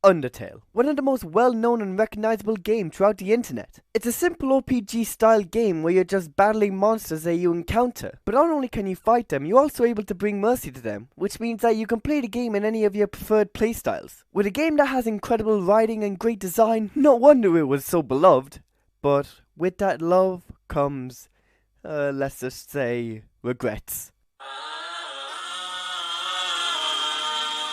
Undertale, one of the most well-known and recognizable games throughout the internet. It's a simple RPG-style game where you're just battling monsters that you encounter. But not only can you fight them, you're also able to bring mercy to them, which means that you can play the game in any of your preferred playstyles. With a game that has incredible writing and great design, no wonder it was so beloved. But with that love comes, let's just say, regrets.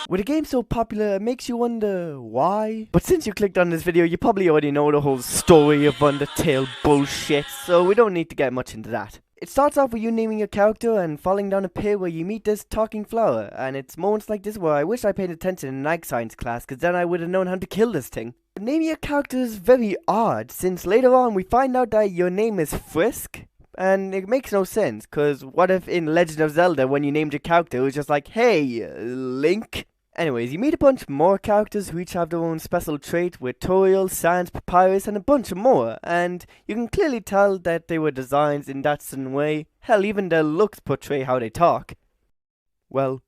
With a game so popular, it makes you wonder why. But since you clicked on this video, you probably already know the whole story of Undertale bullshit, so we don't need to get much into that. It starts off with you naming your character and falling down a pit where you meet this talking flower, and it's moments like this where I wish I paid attention in ag science class, cause then I would have known how to kill this thing. Naming your character is very odd, since later on we find out that your name is Frisk. And it makes no sense, cause what if in Legend of Zelda when you named your character it was just like, hey, Link? Anyways, you meet a bunch more characters who each have their own special trait with Toriel, Sans, Papyrus, and a bunch more, and you can clearly tell that they were designed in that certain way. Hell, even their looks portray how they talk. Well,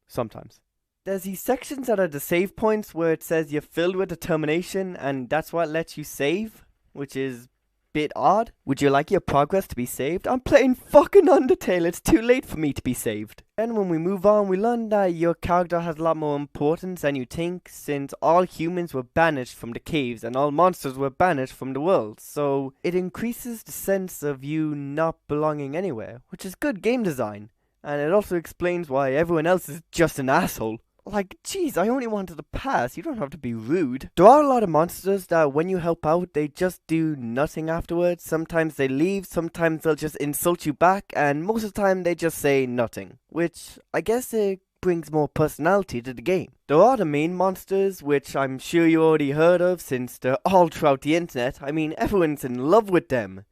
sometimes. There's these sections that are the save points where it says you're filled with determination, and that's what lets you save, which is bit odd. Would you like your progress to be saved? I'm playing fucking Undertale, it's too late for me to be saved. Then when we move on, we learn that your character has a lot more importance than you think, since all humans were banished from the caves and all monsters were banished from the world, so it increases the sense of you not belonging anywhere, which is good game design, and it also explains why everyone else is just an asshole. Like, jeez, I only wanted to pass, you don't have to be rude. There are a lot of monsters that when you help out, they just do nothing afterwards. Sometimes they leave, sometimes they'll just insult you back, and most of the time they just say nothing. Which, I guess it brings more personality to the game. There are the main monsters, which I'm sure you already heard of, since they're all throughout the internet. I mean, everyone's in love with them.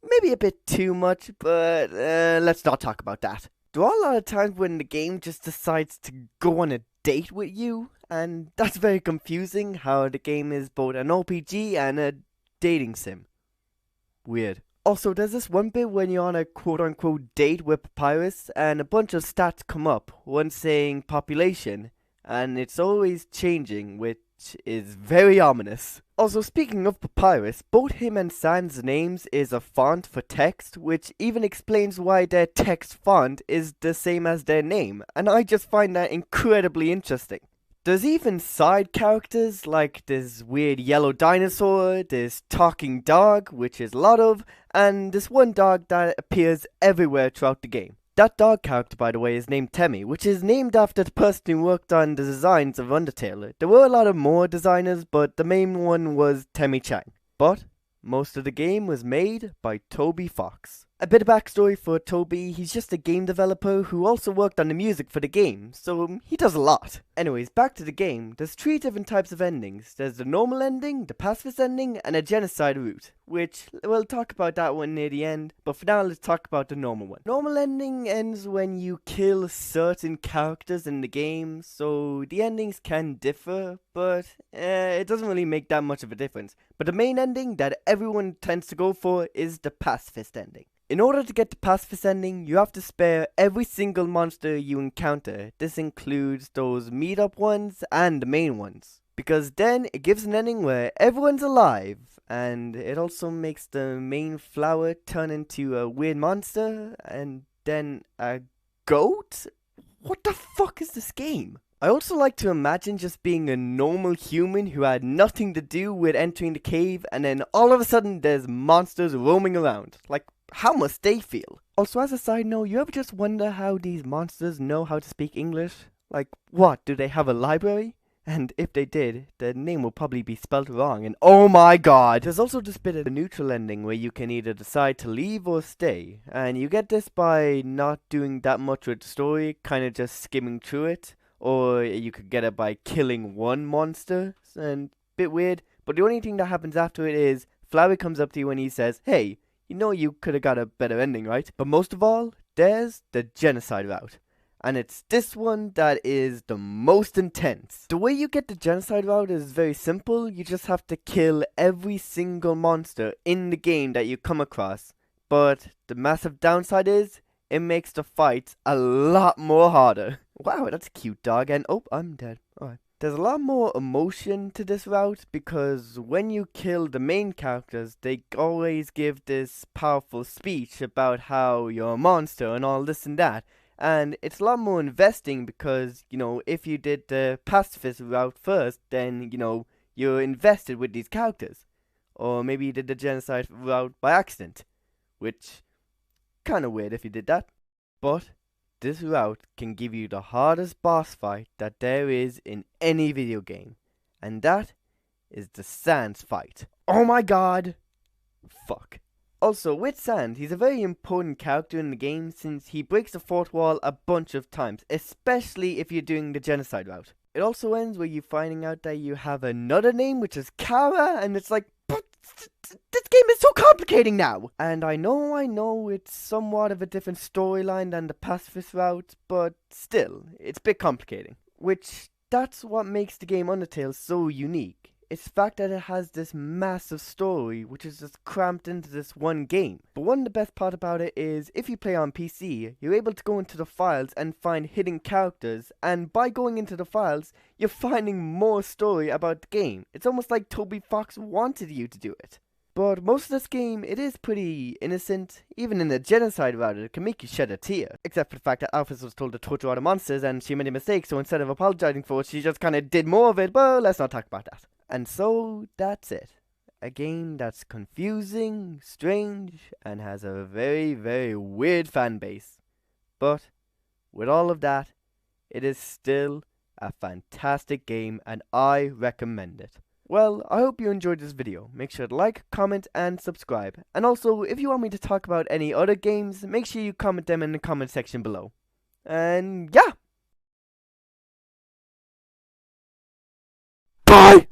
Maybe a bit too much, but let's not talk about that. There are a lot of times when the game just decides to go on a date with you, and that's very confusing how the game is both an RPG and a dating sim. Weird. Also, there's this one bit when you're on a quote-unquote date with Papyrus, and a bunch of stats come up, one saying population, and it's always changing, which is very ominous. Also, speaking of Papyrus, both him and Sans' names is a font for text, which even explains why their text font is the same as their name, and I just find that incredibly interesting. There's even side characters like this weird yellow dinosaur, this talking dog, which is a lot of, and this one dog that appears everywhere throughout the game. That dog character, by the way, is named Temmie, which is named after the person who worked on the designs of Undertale. There were a lot of more designers, but the main one was Temmie Chang. But most of the game was made by Toby Fox. A bit of backstory for Toby, he's just a game developer who also worked on the music for the game, so he does a lot. Anyways, back to the game, there's 3 different types of endings. There's the normal ending, the pacifist ending, and a genocide route, which we'll talk about that one near the end, but for now let's talk about the normal one. Normal ending ends when you kill certain characters in the game, so the endings can differ, but it doesn't really make that much of a difference. But the main ending that everyone tends to go for is the pacifist ending. In order to get the pacifist ending, you have to spare every single monster you encounter. This includes those meet-up ones and the main ones. Because then it gives an ending where everyone's alive, and it also makes the main flower turn into a weird monster, and then a goat? What the fuck is this game? I also like to imagine just being a normal human who had nothing to do with entering the cave, and then all of a sudden there's monsters roaming around. Like, how must they feel? Also, as a side note, you ever just wonder how these monsters know how to speak English? Like, what, do they have a library? And if they did, their name will probably be spelled wrong, and oh my god! There's also this bit of the neutral ending where you can either decide to leave or stay, and you get this by not doing that much with the story, kinda just skimming through it, or you could get it by killing one monster, and bit weird, but the only thing that happens after it is, Flowey comes up to you and he says, hey, you know you could have got a better ending, right? But most of all, there's the genocide route. And it's this one that is the most intense. The way you get the genocide route is very simple. You just have to kill every single monster in the game that you come across. But the massive downside is, it makes the fights a lot more harder. Wow, that's a cute dog. And oh, I'm dead. Alright. There's a lot more emotion to this route because when you kill the main characters, they always give this powerful speech about how you're a monster and all this and that. And it's a lot more investing because, if you did the pacifist route first, then, you're invested with these characters. Or maybe you did the genocide route by accident, which kind of weird if you did that. But this route can give you the hardest boss fight that there is in any video game, and that is the Sans fight. Oh my god! Fuck. Also, with Sans, he's a very important character in the game since he breaks the fourth wall a bunch of times, especially if you're doing the genocide route. It also ends where you finding out that you have another name, which is Kara, and it's like, this game is so complicating now! And I know it's somewhat of a different storyline than the pacifist route, but still, it's a bit complicating. That's what makes the game Undertale so unique. It's the fact that it has this massive story, which is just cramped into this one game. But one of the best part about it is, if you play on PC, you're able to go into the files and find hidden characters, and by going into the files, you're finding more story about the game. It's almost like Toby Fox wanted you to do it. But most of this game, it is pretty innocent. Even in the genocide route, it can make you shed a tear. Except for the fact that Alphys was told to torture all the monsters and she made a mistake, so instead of apologizing for it, she just kinda did more of it, but let's not talk about that. And so, that's it. A game that's confusing, strange, and has a very, very weird fan base. But, with all of that, it is still a fantastic game and I recommend it. Well, I hope you enjoyed this video. Make sure to like, comment, and subscribe. And also, if you want me to talk about any other games, make sure you comment them in the comment section below. And yeah! Bye!